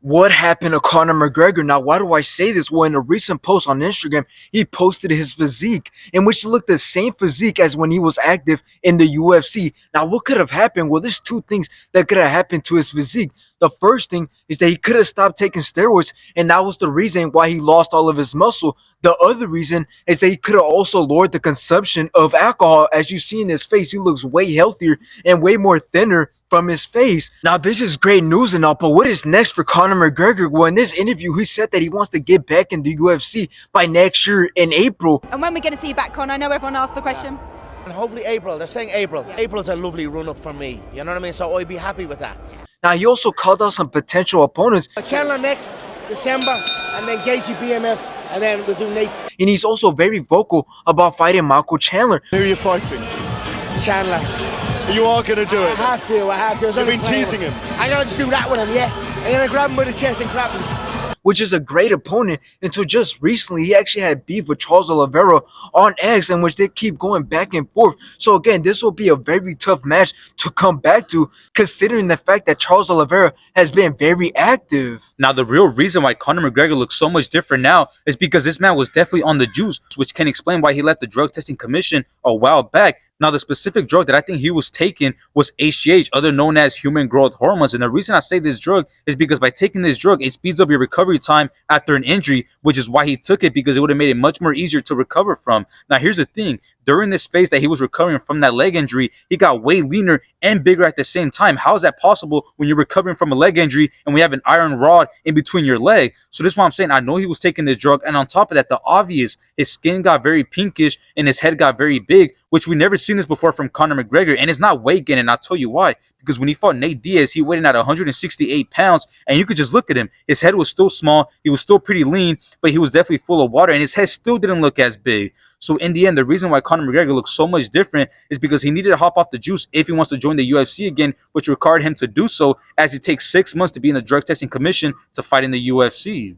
What happened to Conor McGregor? Now, why do I say this? Well, in a recent post on Instagram, he posted his physique, in which looked the same physique as when he was active in the UFC. Now, what could have happened? Well, there's two things that could have happened to his physique. The first thing is that he could have stopped taking steroids, and that was the reason why he lost all of his muscle. The other reason is that he could have also lowered the consumption of alcohol. As you see in his face, he looks way healthier and way more thinner from his face. Now, this is great news and all, but what is next for Conor McGregor? Well, in this interview, he said that he wants to get back in the UFC by next year in April. And when we're going to see you back, Conor? I know everyone asked the question. And hopefully April. They're saying April. Yeah. April's a lovely run-up for me. You know what I mean? So I'd be happy with that. Now, he also called out some potential opponents. Chandler next December, and then Gaethje BMF, and then we'll do Nate. And he's also very vocal about fighting Michael Chandler. Who are you fighting? Chandler. You are going to do it? I have to. You've been teasing him. I'm going to just do that with him, yeah. I'm going to grab him by the chest and clap him. Which is a great opponent until just recently he actually had beef with Charles Oliveira on X, in which they keep going back and forth. So again, this will be a very tough match to come back to, considering the fact that Charles Oliveira has been very active. Now, the real reason why Conor McGregor looks so much different now is because this man was definitely on the juice, which can explain why he left the drug testing commission a while back. Now, the specific drug that I think he was taking was HGH, other known as human growth hormones. And the reason I say this drug is because by taking this drug, it speeds up your recovery time after an injury, which is why he took it, because it would have made it much more easier to recover from. Now, here's the thing. During this phase that he was recovering from that leg injury, he got way leaner and bigger at the same time. How is that possible when you're recovering from a leg injury and we have an iron rod in between your leg? So this is why I'm saying I know he was taking this drug. And on top of that, the obvious, his skin got very pinkish and his head got very big, which we never seen this before from Conor McGregor. And it's not weight gain, and I'll tell you why. Because when he fought Nate Diaz, he weighed in at 168 pounds, and you could just look at him. His head was still small, he was still pretty lean, but he was definitely full of water, and his head still didn't look as big. So in the end, the reason why Conor McGregor looks so much different is because he needed to hop off the juice if he wants to join the UFC again, which required him to do so, as it takes 6 months to be in the drug testing commission to fight in the UFC.